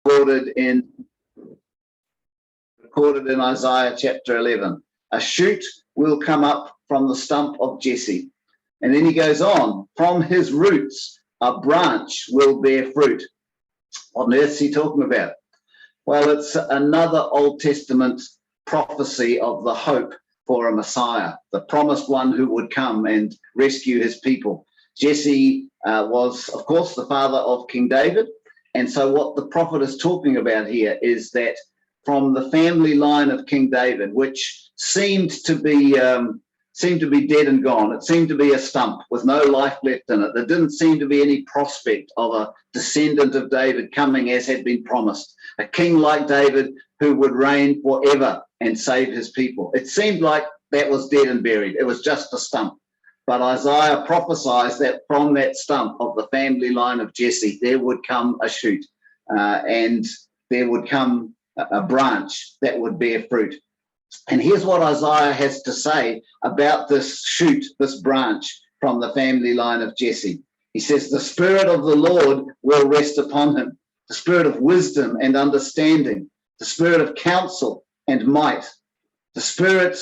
recorded in Isaiah chapter 11. A shoot will come up from the stump of Jesse. And then he goes on, from his roots, a branch will bear fruit. What on earth is he talking about? Well, it's another Old Testament prophecy of the hope for a Messiah, the promised one who would come and rescue his people. Jesse was, of course, the father of King David. And so what the prophet is talking about here is that from the family line of King David, which seemed to be dead and gone. It seemed to be a stump with no life left in it. There didn't seem to be any prospect of a descendant of David coming as had been promised, a king like David who would reign forever and save his people. It seemed like that was dead and buried. It was just a stump. But Isaiah prophesies that from that stump of the family line of Jesse, there would come a shoot and there would come a branch that would bear fruit. And here's what Isaiah has to say about this shoot, this branch from the family line of Jesse. He says, the Spirit of the Lord will rest upon him, the Spirit of wisdom and understanding, the Spirit of counsel and might, the Spirit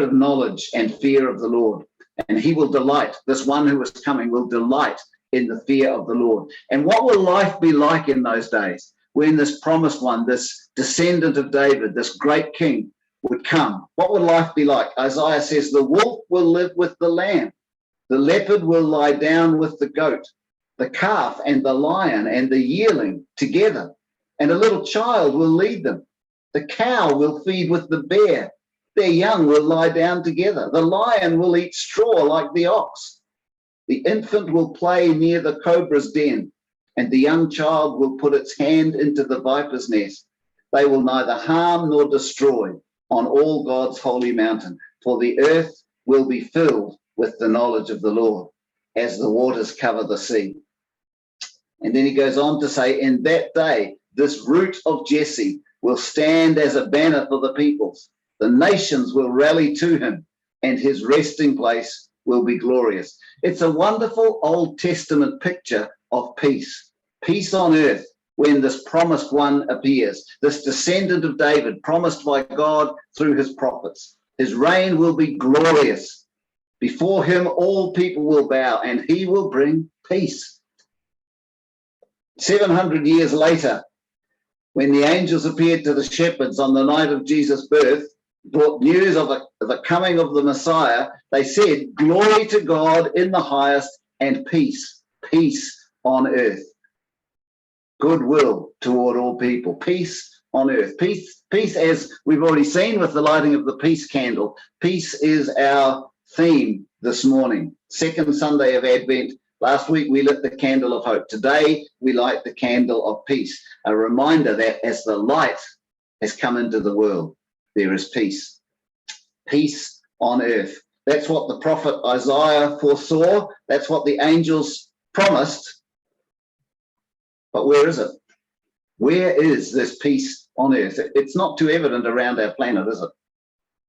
of knowledge and fear of the Lord. And he will delight, this one who is coming will delight in the fear of the Lord. And what will life be like in those days when this promised one, this descendant of David, this great king would come? What would life be like? Isaiah says, the wolf will live with the lamb. The leopard will lie down with the goat, the calf and the lion and the yearling together, and a little child will lead them. The cow will feed with the bear. Their young will lie down together. The lion will eat straw like the ox. The infant will play near the cobra's den, and the young child will put its hand into the viper's nest. They will neither harm nor destroy on all God's holy mountain, for the earth will be filled with the knowledge of the Lord as the waters cover the sea. And then he goes on to say, in that day, this root of Jesse will stand as a banner for the peoples. The nations will rally to him, and his resting place will be glorious. It's a wonderful Old Testament picture of peace, peace on earth when this promised one appears, this descendant of David promised by God through his prophets. His reign will be glorious. Before him, all people will bow, and he will bring peace. 700 years later, when the angels appeared to the shepherds on the night of Jesus' birth, brought news of the coming of the Messiah, they said, glory to God in the highest and peace on earth. Goodwill toward all people, peace on earth. Peace, as we've already seen with the lighting of the peace candle. Peace is our theme this morning. Second Sunday of Advent. Last week we lit the candle of hope. Today we light the candle of peace. A reminder that as the light has come into the world, there is peace. Peace on earth. That's what the prophet Isaiah foresaw. That's what the angels promised. But where is it? Where is this peace on earth? It's not too evident around our planet, is it?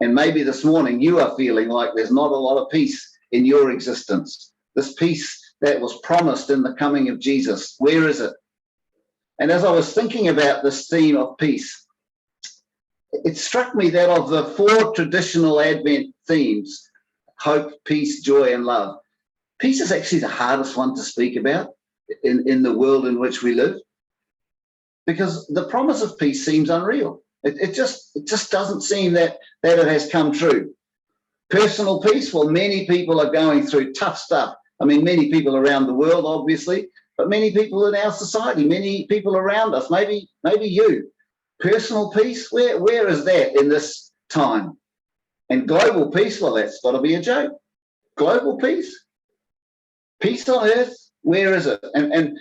And maybe this morning you are feeling like there's not a lot of peace in your existence. This peace that was promised in the coming of Jesus, where is it? And as I was thinking about this theme of peace, it struck me that of the four traditional Advent themes, hope, peace, joy, and love, peace is actually the hardest one to speak about in the world in which we live, because the promise of peace seems unreal. It just doesn't seem that it has come true. Personal peace, well, many people are going through tough stuff. I mean, many people around the world, obviously, but many people in our society, many people around us, maybe you. Personal peace, where is that in this time? And global peace, well, that's got to be a joke. Global peace? Peace on earth, where is it? And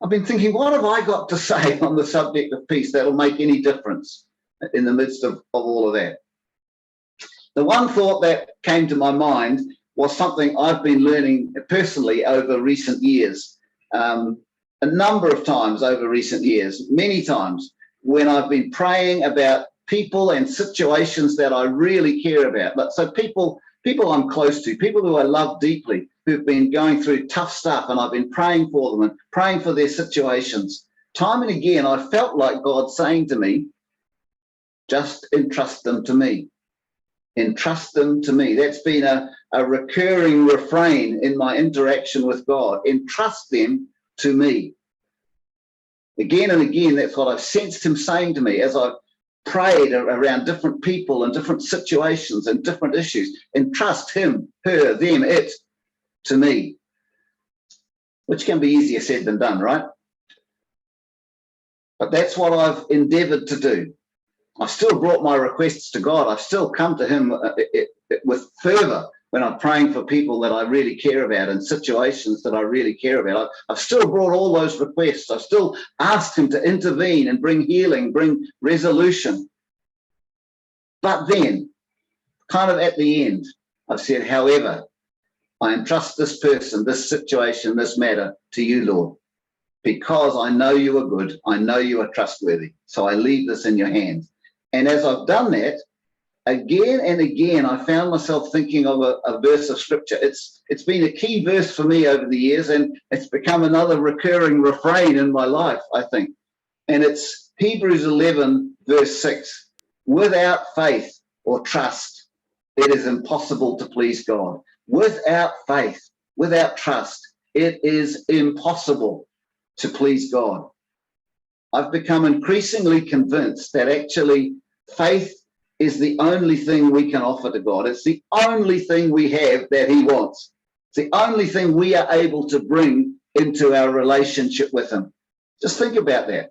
I've been thinking, what have I got to say on the subject of peace that'll make any difference in the midst of all of that? The one thought that came to my mind was something I've been learning personally over recent years, a number of times over recent years, many times, when I've been praying about people and situations that I really care about. So people people I'm close to, people who I love deeply, who've been going through tough stuff, and I've been praying for them and praying for their situations. Time and again, I felt like God saying to me, just entrust them to me. Entrust them to me. That's been a recurring refrain in my interaction with God. Entrust them to me. Again and again, that's what I've sensed him saying to me as I've prayed around different people and different situations and different issues. Entrust him, her, them, it to me, which can be easier said than done, right? But that's what I've endeavored to do. I've still brought my requests to God. I've still come to him with fervor when I'm praying for people that I really care about and situations that I really care about. I've still brought all those requests. I've still asked him to intervene and bring healing, bring resolution. But then, kind of at the end, I've said, however, I entrust this person, this situation, this matter to you, Lord, because I know you are good. I know you are trustworthy. So I leave this in your hands. And as I've done that, again and again, I found myself thinking of a verse of scripture. It's been a key verse for me over the years, and it's become another recurring refrain in my life, I think. And it's Hebrews 11, verse 6. Without faith or trust, it is impossible to please God. Without faith, without trust, it is impossible to please God. I've become increasingly convinced that actually faith is the only thing we can offer to God. It's the only thing we have that he wants. It's the only thing we are able to bring into our relationship with him. Just think about that.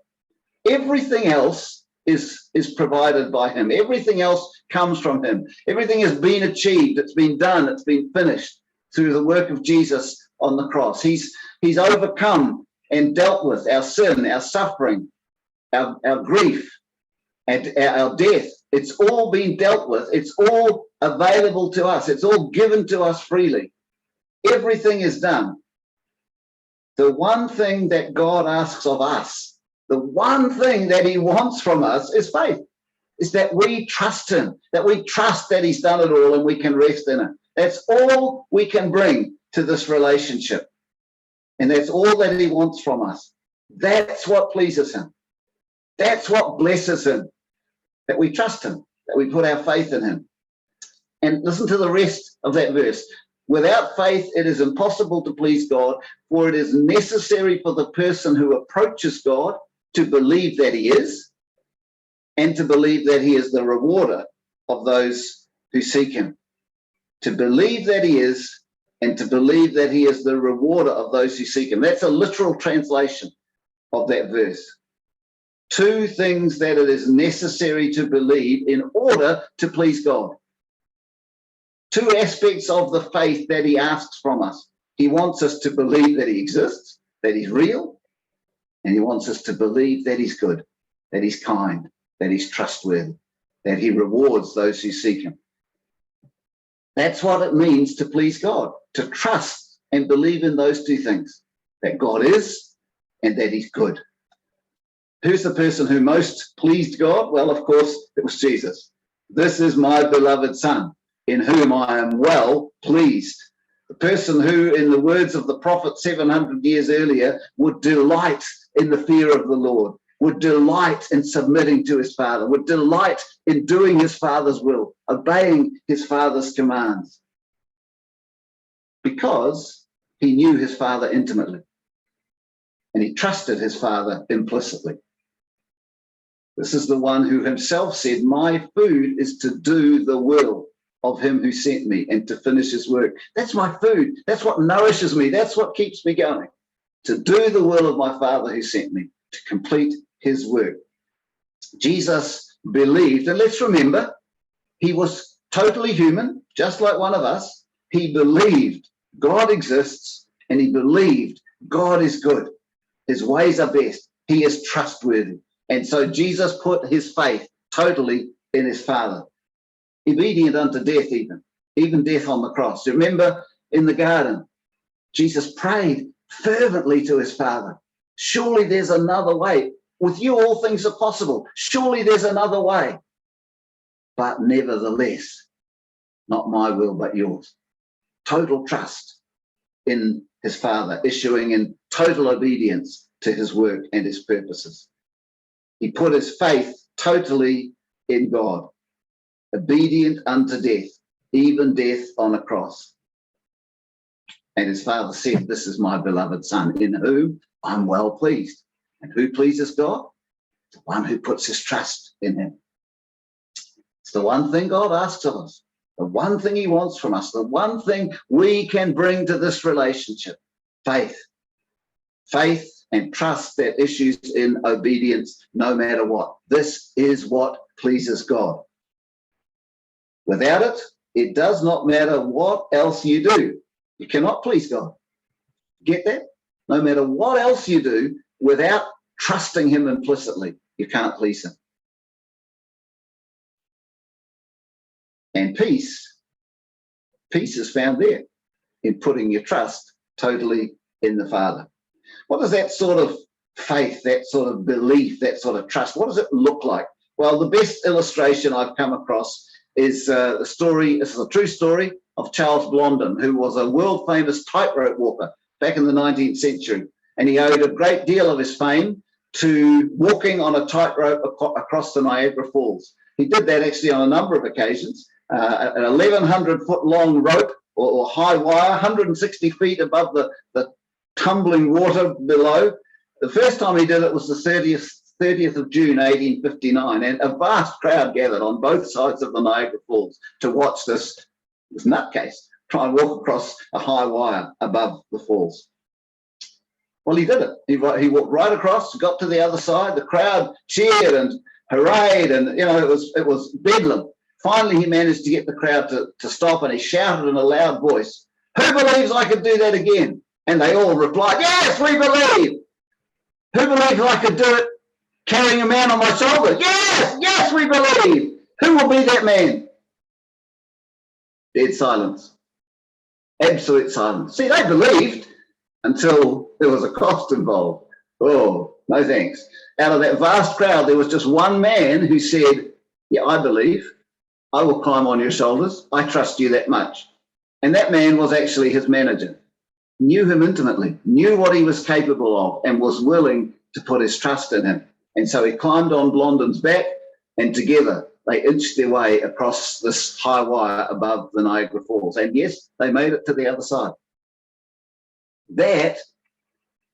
Everything else is provided by him. Everything else comes from him. Everything has been achieved. It's been done. It's been finished through the work of Jesus on the cross. He's overcome and dealt with our sin, our suffering, our grief, and our death. It's all been dealt with. It's all available to us. It's all given to us freely. Everything is done. The one thing that God asks of us, the one thing that he wants from us is faith, is that we trust him, that we trust that he's done it all and we can rest in it. That's all we can bring to this relationship. And that's all that he wants from us. That's what pleases him. That's what blesses him, that we trust him, that we put our faith in him. And listen to the rest of that verse. Without faith, it is impossible to please God, for it is necessary for the person who approaches God to believe that he is, and to believe that he is the rewarder of those who seek him. To believe that he is, and to believe that he is the rewarder of those who seek him. That's a literal translation of that verse. Two things that it is necessary to believe in order to please God. Two aspects of the faith that he asks from us. He wants us to believe that he exists, that he's real, and he wants us to believe that he's good, that he's kind, that he's trustworthy, that he rewards those who seek him. That's what it means to please God, to trust and believe in those two things, that God is and that he's good. Who's the person who most pleased God? Well, of course, it was Jesus. This is my beloved Son, in whom I am well pleased. The person who, in the words of the prophet 700 years earlier, would delight in the fear of the Lord, would delight in submitting to his Father, would delight in doing his Father's will, obeying his Father's commands, because he knew his Father intimately and he trusted his Father implicitly. This is the one who himself said, my food is to do the will of him who sent me and to finish his work. That's my food. That's what nourishes me. That's what keeps me going. To do the will of my Father who sent me, to complete his work. Jesus believed, and let's remember, he was totally human, just like one of us. He believed God exists, and he believed God is good. His ways are best. He is trustworthy. And so Jesus put his faith totally in his Father, obedient unto death, even death on the cross. Remember in the garden, Jesus prayed fervently to his Father. Surely there's another way. With you, all things are possible. Surely there's another way. But nevertheless, not my will, but yours. Total trust in his Father, issuing in total obedience to his work and his purposes. He put his faith totally in God, obedient unto death, even death on a cross. And his Father said, this is my beloved Son, in whom I'm well pleased. And who pleases God? The one who puts his trust in him. It's the one thing God asks of us, the one thing he wants from us, the one thing we can bring to this relationship: faith. Faith and trust that issues in obedience no matter what. This is what pleases God. Without it, it does not matter what else you do. You cannot please God. Get that? No matter what else you do, without trusting him implicitly, you can't please him. And peace is found there in putting your trust totally in the Father. What does that sort of faith, that sort of belief, that sort of trust, what does it look like? Well, the best illustration I've come across is the story, this is a true story, of Charles Blondin, who was a world-famous tightrope walker back in the 19th century. And he owed a great deal of his fame to walking on a tightrope across the Niagara Falls. He did that actually on a number of occasions. An 1,100-foot long rope or high wire, 160 feet above the tumbling water below. The first time he did it was the 30th of June, 1859, and a vast crowd gathered on both sides of the Niagara Falls to watch this nutcase try and walk across a high wire above the falls. Well, he did it. He walked right across, got to the other side. The crowd cheered and hooray, and it was bedlam. Finally, he managed to get the crowd to stop, and he shouted in a loud voice, "Who believes I could do that again?" And they all replied, "Yes, we believe." "Who believes I could do it carrying a man on my shoulder?" Yes, we believe." "Who will be that man?" Dead silence. Absolute silence. See, they believed until there was a cost involved. Oh, no thanks. Out of that vast crowd, there was just one man who said, "Yeah, I believe. I will climb on your shoulders. I trust you that much." And that man was actually his manager. Knew him intimately, knew what he was capable of, and was willing to put his trust in him. And so he climbed on Blondin's back, and together they inched their way across this high wire above the Niagara Falls. And yes, they made it to the other side. That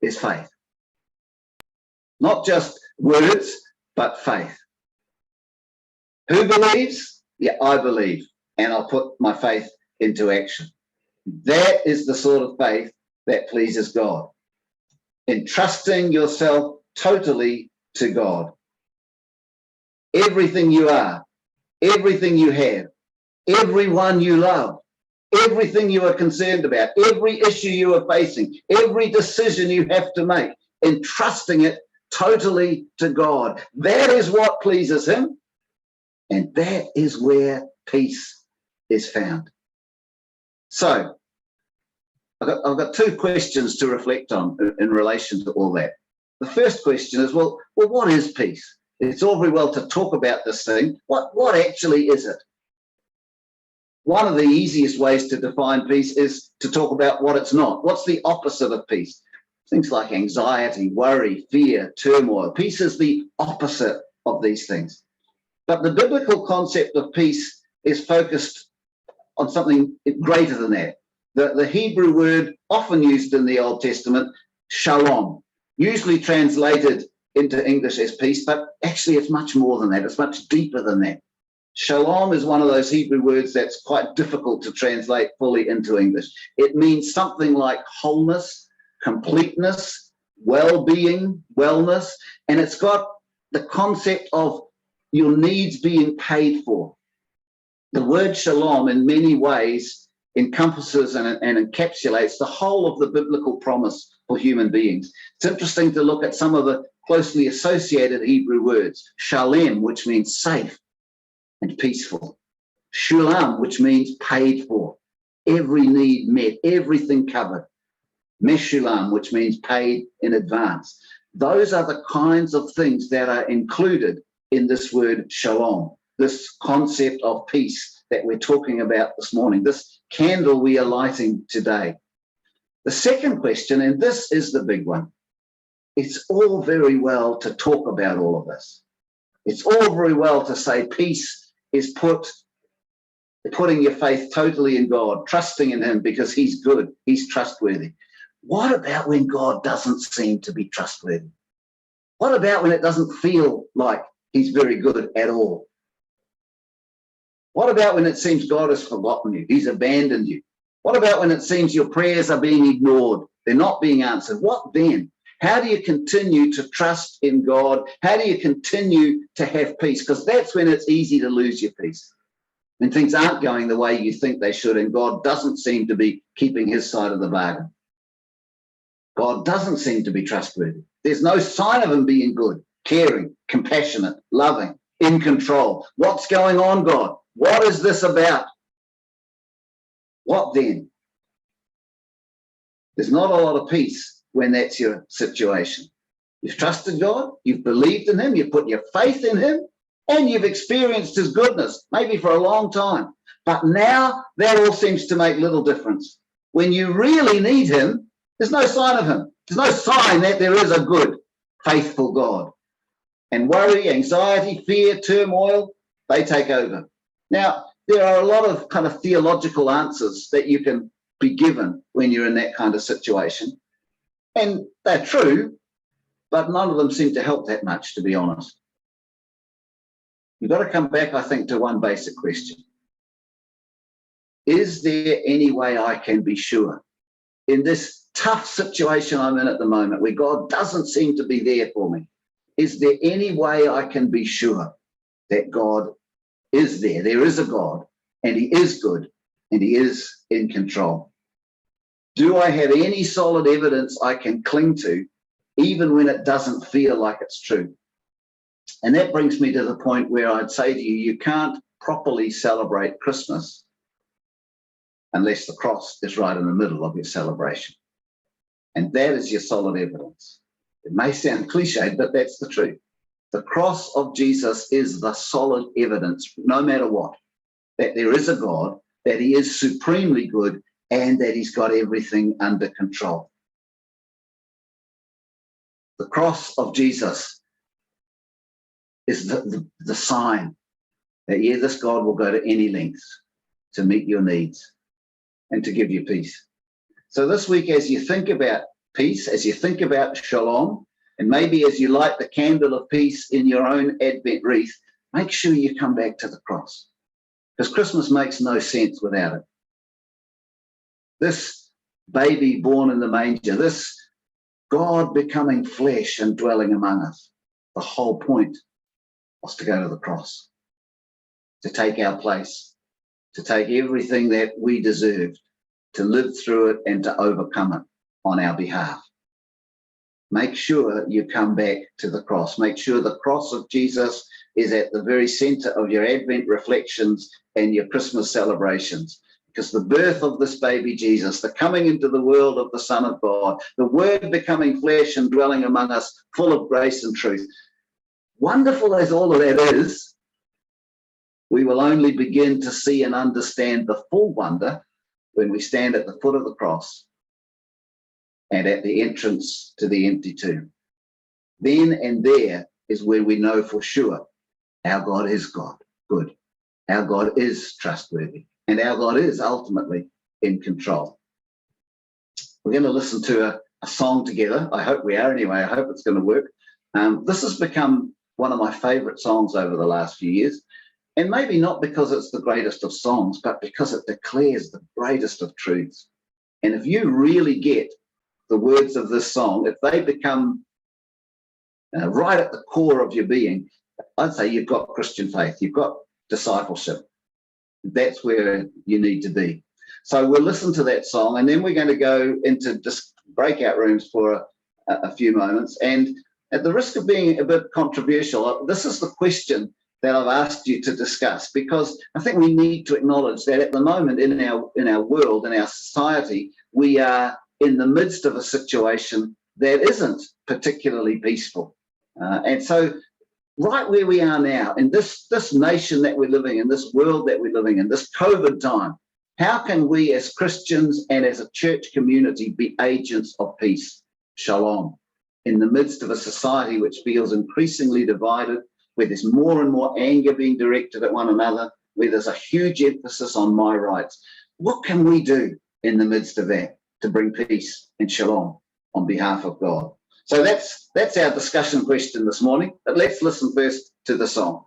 is faith. Not just words, but faith. Who believes? Yeah, I believe, and I'll put my faith into action. That is the sort of faith that pleases God. Entrusting yourself totally to God. Everything you are, everything you have, everyone you love, everything you are concerned about, every issue you are facing, every decision you have to make, entrusting it totally to God. That is what pleases him, and that is where peace is found. So, I've got two questions to reflect on in relation to all that. The first question is, well, what is peace? It's all very well to talk about this thing. What actually is it? One of the easiest ways to define peace is to talk about what it's not. What's the opposite of peace? Things like anxiety, worry, fear, turmoil. Peace is the opposite of these things. But the biblical concept of peace is focused on something greater than that. The Hebrew word often used in the Old Testament, shalom, usually translated into English as peace, but actually it's much more than that. It's much deeper than that. Shalom is one of those Hebrew words that's quite difficult to translate fully into English. It means something like wholeness, completeness, well-being, wellness, and it's got the concept of your needs being paid for. The word shalom in many ways encompasses and encapsulates the whole of the biblical promise for human beings. It's interesting to look at some of the closely associated Hebrew words. Shalem, which means safe and peaceful. Shulam, which means paid for. Every need met, everything covered. Meshulam, which means paid in advance. Those are the kinds of things that are included in this word shalom, this concept of peace that we're talking about this morning, this candle we are lighting today. The second question, and this is the big one, it's all very well to talk about all of this. It's all very well to say peace is putting your faith totally in God, trusting in him because he's good, he's trustworthy. What about when God doesn't seem to be trustworthy? What about when it doesn't feel like he's very good at all? What about when it seems God has forgotten you, he's abandoned you? What about when it seems your prayers are being ignored, they're not being answered? What then? How do you continue to trust in God? How do you continue to have peace? Because that's when it's easy to lose your peace. When things aren't going the way you think they should and God doesn't seem to be keeping his side of the bargain. God doesn't seem to be trustworthy. There's no sign of him being good, caring, compassionate, loving, in control. What's going on, God? What is this about? What then? There's not a lot of peace when that's your situation. You've trusted God, you've believed in him, you've put your faith in him, and you've experienced his goodness, maybe for a long time. But now that all seems to make little difference. When you really need him, there's no sign of him. There's no sign that there is a good, faithful God. And worry, anxiety, fear, turmoil, they take over. Now, there are a lot of kind of theological answers that you can be given when you're in that kind of situation. And they're true, but none of them seem to help that much, to be honest. You've got to come back, I think, to one basic question. Is there any way I can be sure in this tough situation I'm in at the moment where God doesn't seem to be there for me? Is there any way I can be sure that God is there? There is a God, and he is good, and he is in control. Do I have any solid evidence I can cling to, even when it doesn't feel like it's true? And that brings me to the point where I'd say to you, you can't properly celebrate Christmas unless the cross is right in the middle of your celebration. And that is your solid evidence. It may sound cliched, but that's the truth. The cross of Jesus is the solid evidence, no matter what, that there is a God, that he is supremely good, and that he's got everything under control. The cross of Jesus is the sign that, yeah, this God will go to any lengths to meet your needs and to give you peace. So this week, as you think about peace, as you think about shalom, and maybe as you light the candle of peace in your own Advent wreath, make sure you come back to the cross, because Christmas makes no sense without it. This baby born in the manger, this God becoming flesh and dwelling among us, the whole point was to go to the cross, to take our place, to take everything that we deserved, to live through it and to overcome it on our behalf. Make sure you come back to the cross. Make sure the cross of Jesus is at the very center of your Advent reflections and your Christmas celebrations. Because the birth of this baby Jesus, the coming into the world of the Son of God, the Word becoming flesh and dwelling among us, full of grace and truth. Wonderful as all of that is, we will only begin to see and understand the full wonder when we stand at the foot of the cross and at the entrance to the empty tomb. Then and there is where we know for sure our God is God, good. Our God is trustworthy, and our God is ultimately in control. We're going to listen to a song together. I hope we are anyway. I hope it's going to work. This has become one of my favorite songs over the last few years, and maybe not because it's the greatest of songs, but because it declares the greatest of truths. And if you really get the words of this song, if they become right at the core of your being, I'd say you've got Christian faith, you've got discipleship. That's where you need to be. So we'll listen to that song, and then we're going to go into just breakout rooms for a few moments. And at the risk of being a bit controversial, this is the question that I've asked you to discuss, because I think we need to acknowledge that at the moment in our world, in our society, we are in the midst of a situation that isn't particularly peaceful. And so right where we are now, in this nation that we're living in, this world that we're living in, this COVID time, how can we as Christians and as a church community be agents of peace, shalom, in the midst of a society which feels increasingly divided, where there's more and more anger being directed at one another, where there's a huge emphasis on my rights? What can we do in the midst of that to bring peace and shalom on behalf of God? So that's our discussion question this morning, but let's listen first to the song.